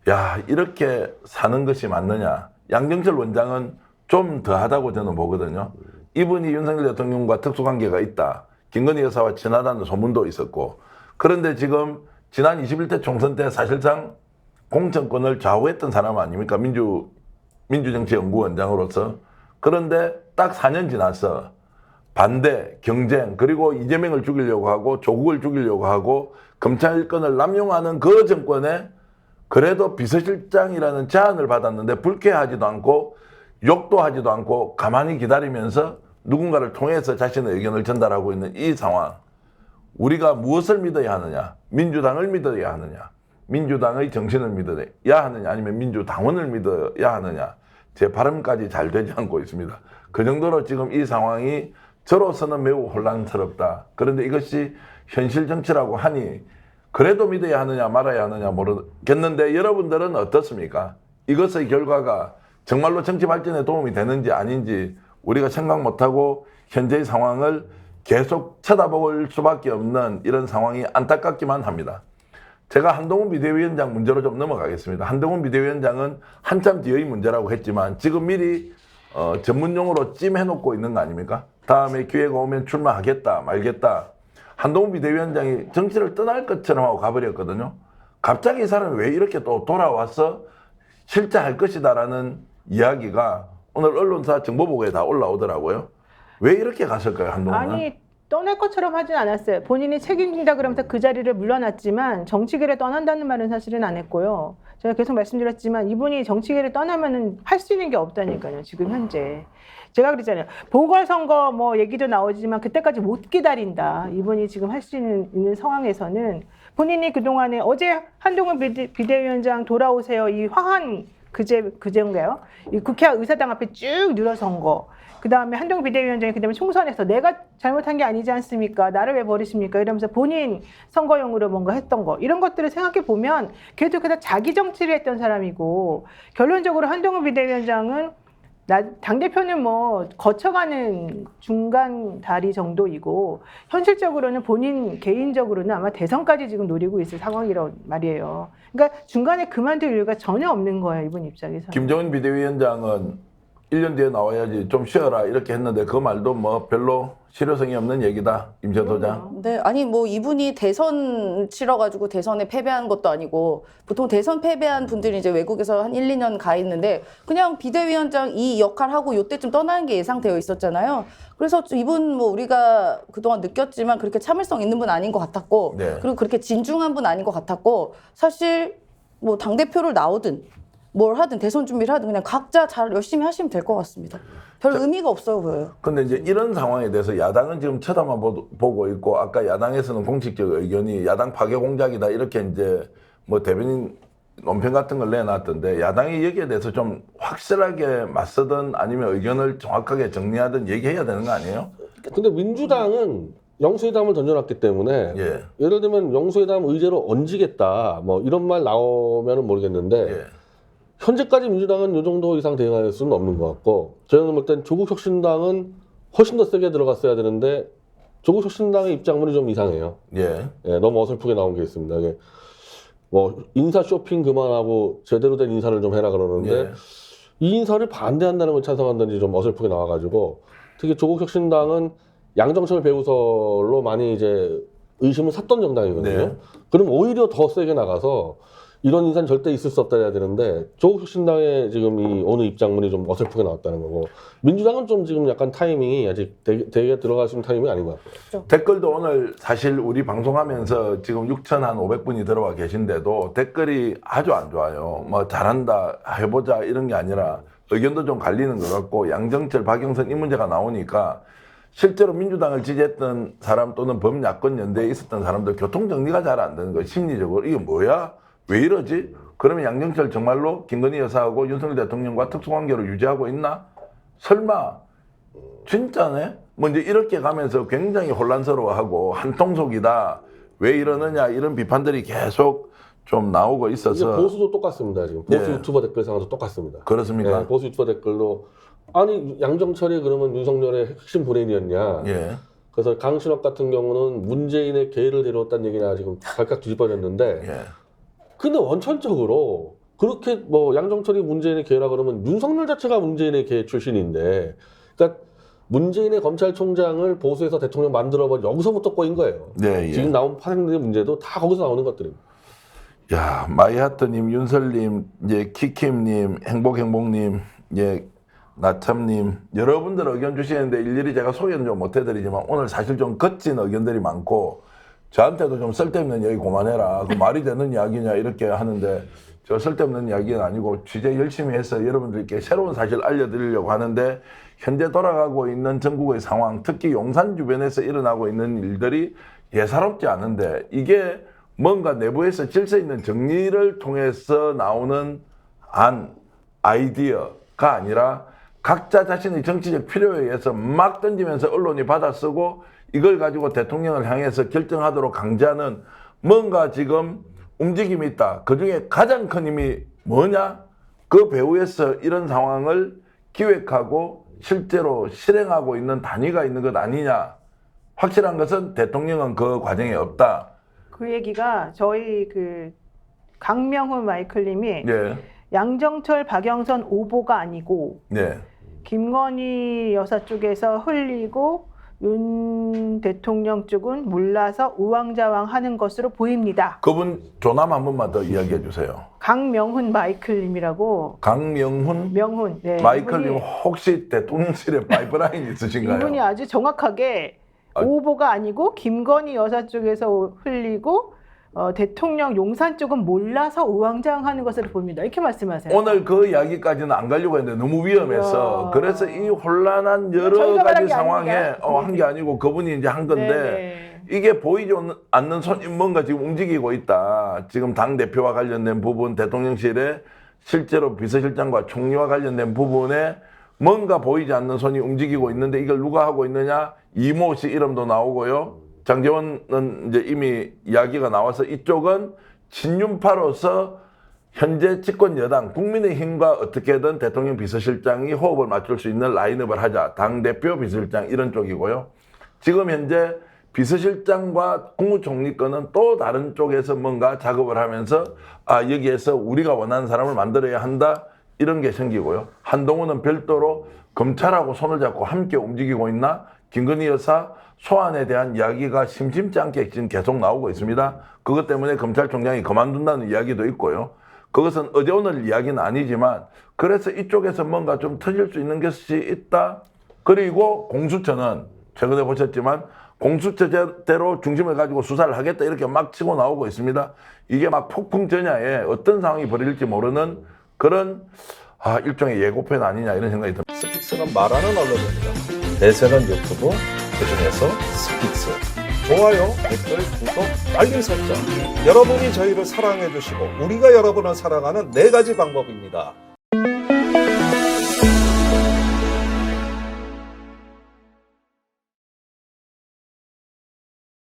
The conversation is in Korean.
야, 이렇게 사는 것이 맞느냐. 양정철 원장은 좀 더하다고 저는 보거든요. 이분이 윤석열 대통령과 특수관계가 있다. 김건희 여사와 친하다는 소문도 있었고, 그런데 지금 지난 21대 총선 때 사실상 공천권을 좌우했던 사람 아닙니까? 민주정치연구원장으로서. 그런데 딱 4년 지나서 반대, 경쟁, 그리고 이재명을 죽이려고 하고 조국을 죽이려고 하고 검찰권을 남용하는 그 정권에 그래도 비서실장이라는 제안을 받았는데 불쾌하지도 않고 욕도 하지도 않고 가만히 기다리면서 누군가를 통해서 자신의 의견을 전달하고 있는 이 상황. 우리가 무엇을 믿어야 하느냐? 민주당을 믿어야 하느냐? 민주당의 정신을 믿어야 하느냐? 아니면 민주당원을 믿어야 하느냐? 제 발음까지 잘 되지 않고 있습니다. 그 정도로 지금 이 상황이 저로서는 매우 혼란스럽다. 그런데 이것이 현실 정치라고 하니 그래도 믿어야 하느냐 말아야 하느냐 모르겠는데 여러분들은 어떻습니까? 이것의 결과가 정말로 정치 발전에 도움이 되는지 아닌지 우리가 생각 못하고 현재의 상황을 계속 쳐다볼 수밖에 없는 이런 상황이 안타깝기만 합니다. 제가 한동훈 비대위원장 문제로 좀 넘어가겠습니다. 한동훈 비대위원장은 한참 뒤의 문제라고 했지만 지금 미리 전문용어로 찜해놓고 있는 거 아닙니까? 다음에 기회가 오면 출마하겠다 말겠다. 한동훈 비대위원장이 정치를 떠날 것처럼 하고 가버렸거든요. 갑자기 이 사람이 왜 이렇게 또 돌아와서 실제 할 것이다라는 이야기가 오늘 언론사 정보보고에 다 올라오더라고요. 왜 이렇게 갔을까요, 한동훈은? 아니, 떠날 것처럼 하진 않았어요. 본인이 책임진다 그러면서 그 자리를 물러났지만 정치계를 떠난다는 말은 사실은 안 했고요. 제가 계속 말씀드렸지만 이분이 정치계를 떠나면은 할 수 있는 게 없다니까요. 지금 현재. 제가 그랬잖아요. 보궐선거 뭐 얘기도 나오지만 그때까지 못 기다린다. 이분이 지금 할 수 있는 상황에서는 본인이 그동안에 어제 한동훈 비대위원장 돌아오세요. 이 화한 그제인가요? 이 국회 의사당 앞에 쭉 늘어선 거. 그 다음에 한동훈 비대위원장이 그 다음에 총선에서 내가 잘못한 게 아니지 않습니까? 나를 왜 버리십니까? 이러면서 본인 선거용으로 뭔가 했던 거. 이런 것들을 생각해 보면 계속해서 자기 정치를 했던 사람이고 결론적으로 한동훈 비대위원장은 당대표는 뭐 거쳐가는 중간 다리 정도이고 현실적으로는 본인 개인적으로는 아마 대선까지 지금 노리고 있을 상황이란 말이에요. 그러니까 중간에 그만둘 이유가 전혀 없는 거예요. 이분 입장에서는. 김정은 비대위원장은 1년 뒤에 나와야지 좀 쉬어라 이렇게 했는데 그 말도 뭐 별로 실효성이 없는 얘기다. 임전 소장. 네, 아니 뭐 이분이 대선 치러가지고 대선에 패배한 것도 아니고 보통 대선 패배한 분들이 이제 외국에서 한 1, 2년 가 있는데 그냥 비대위원장 이 역할 하고 요때쯤 떠나는 게 예상되어 있었잖아요. 그래서 이분 뭐 우리가 그동안 느꼈지만 그렇게 참을성 있는 분 아닌 것 같았고 네. 그리고 그렇게 진중한 분 아닌 것 같았고 사실 뭐 당대표를 나오든 뭘 하든 대선 준비를 하든 그냥 각자 잘 열심히 하시면 될 것 같습니다. 별 의미가 없어 보여요. 근데 이제 이런 상황에 대해서 야당은 지금 쳐다만 보고 있고 아까 야당에서는 공식적 의견이 야당 파괴 공작이다 이렇게 이제 뭐 대변인 논평 같은 걸 내놨던데 야당이 여기에 대해서 좀 확실하게 맞서든 아니면 의견을 정확하게 정리하든 얘기해야 되는 거 아니에요? 근데 민주당은 영수회담을 던져놨기 때문에 예. 예를 들면 영수회담 의제로 얹히겠다 뭐 이런 말 나오면은 모르겠는데 예. 현재까지 민주당은 이 정도 이상 대응할 수는 없는 것 같고 저는 볼 땐 조국혁신당은 훨씬 더 세게 들어갔어야 되는데 조국혁신당의 입장문이 좀 이상해요. 예. 예, 너무 어설프게 나온 게 있습니다. 이게 뭐 인사 쇼핑 그만하고 제대로 된 인사를 좀 해라 그러는데 예. 이 인사를 반대한다는 걸 찬성한다는지 좀 어설프게 나와가지고 특히 조국혁신당은 양정철 배우설로 많이 이제 의심을 샀던 정당이거든요. 네. 그럼 오히려 더 세게 나가서 이런 인사는 절대 있을 수 없다 해야 되는데 조국혁신당의 지금 이 오늘 입장문이 좀 어설프게 나왔다는 거고 민주당은 좀 지금 약간 타이밍이 아직 되게 들어갈 수 있는 타이밍이 아닌 것 같고요. 댓글도 오늘 사실 우리 방송하면서 지금 6,500분이 들어와 계신데도 댓글이 아주 안 좋아요. 뭐 잘한다 해보자 이런 게 아니라 의견도 좀 갈리는 것 같고 양정철, 박영선 이 문제가 나오니까 실제로 민주당을 지지했던 사람 또는 범야권 연대에 있었던 사람들 교통정리가 잘 안 되는 거예요. 심리적으로 이게 뭐야? 왜 이러지? 그러면 양정철 정말로 김건희 여사하고 윤석열 대통령과 특수관계를 유지하고 있나? 설마 진짜네? 뭐 이제 이렇게 가면서 굉장히 혼란스러워하고 한통속이다. 왜 이러느냐 이런 비판들이 계속 좀 나오고 있어서 보수도 똑같습니다. 지금 보수 예. 유튜버 댓글 상황도 똑같습니다. 그렇습니까? 예, 보수 유튜버 댓글도 아니 양정철이 그러면 윤석열의 핵심 브레인이었냐? 예. 그래서 강신업 같은 경우는 문재인의 개를 데려왔다는 얘기가 지금 발칵 뒤집어졌는데 예. 근데 원천적으로 그렇게 뭐 양정철이 문재인의 개라 그러면 윤석열 자체가 문재인의 개 출신인데, 그러니까 문재인의 검찰총장을 보수해서 대통령 만들어버린 여기서부터 꼬인 거예요. 네, 예. 지금 나온 파생된 문제도 다 거기서 나오는 것들입니다. 야, 마이하트님, 윤설님, 이제 키킴님, 행복행복님, 예, 나참님, 여러분들 의견 주시는데 일일이 제가 소개는 좀 못해드리지만 오늘 사실 좀 거친 의견들이 많고 저한테도 좀 쓸데없는 얘기 그만해라. 그 말이 되는 이야기냐 이렇게 하는데 저 쓸데없는 이야기는 아니고 취재 열심히 해서 여러분들께 새로운 사실 알려드리려고 하는데 현재 돌아가고 있는 전국의 상황, 특히 용산 주변에서 일어나고 있는 일들이 예사롭지 않은데 이게 뭔가 내부에서 질서 있는 정리를 통해서 나오는 아이디어가 아니라 각자 자신의 정치적 필요에 의해서 막 던지면서 언론이 받아쓰고 이걸 가지고 대통령을 향해서 결정하도록 강제하는 뭔가 지금 움직임이 있다. 그중에 가장 큰 힘이 뭐냐? 그 배후에서 이런 상황을 기획하고 실제로 실행하고 있는 단위가 있는 것 아니냐. 확실한 것은 대통령은 그 과정에 없다. 그 얘기가 저희 그 강명훈 마이클님이 네. 양정철, 박영선 오보가 아니고 네. 김건희 여사 쪽에서 흘리고 윤 대통령 쪽은 몰라서 우왕좌왕하는 것으로 보입니다. 그분 조남 한 번만 더 이야기해 주세요. 강명훈 마이클님이라고. 강명훈 명훈. 네, 마이클님 이분이, 혹시 대통령실에 파이프라인 있으신가요? 이분이 아주 정확하게 오보가 아니고 김건희 여사 쪽에서 흘리고 대통령 용산 쪽은 몰라서 우왕좌왕하는 것으로 보입니다. 이렇게 말씀하세요. 오늘 그 이야기까지는 안 가려고 했는데 너무 위험해서 이야. 그래서 이 혼란한 여러 저희가 말한 가지 게 상황에 아닙니다. 한 게 아니고 그분이 이제 한 건데 네네. 이게 보이지 않는 손이 뭔가 지금 움직이고 있다. 지금 당대표와 관련된 부분, 대통령실에 실제로 비서실장과 총리와 관련된 부분에 뭔가 보이지 않는 손이 움직이고 있는데 이걸 누가 하고 있느냐? 이모 씨 이름도 나오고요. 장제원은 이제 이미 이야기가 나와서 이쪽은 친윤파로서 현재 집권 여당 국민의힘과 어떻게든 대통령 비서실장이 호흡을 맞출 수 있는 라인업을 하자. 당대표 비서실장 이런 쪽이고요. 지금 현재 비서실장과 국무총리 거는 또 다른 쪽에서 뭔가 작업을 하면서 여기에서 우리가 원하는 사람을 만들어야 한다. 이런 게 생기고요. 한동훈은 별도로 검찰하고 손을 잡고 함께 움직이고 있나? 김건희 여사 소환에 대한 이야기가 심심치 않게 지금 계속 나오고 있습니다. 그것 때문에 검찰총장이 그만둔다는 이야기도 있고요. 그것은 어제 오늘 이야기는 아니지만 그래서 이쪽에서 뭔가 좀 터질 수 있는 것이 있다. 그리고 공수처는 최근에 보셨지만 공수처대로 중심을 가지고 수사를 하겠다 이렇게 막 치고 나오고 있습니다. 이게 막 폭풍 전야에 어떤 상황이 벌어질지 모르는 그런 일종의 예고편 아니냐 이런 생각이 듭니다. 스픽스는 말하는 언론입니다. 대세는 유튜브, 그중에서 스픽스. 좋아요, 댓글, 구독, 알림 설정. 여러분이 저희를 사랑해 주시고 우리가 여러분을 사랑하는 4가지 방법입니다.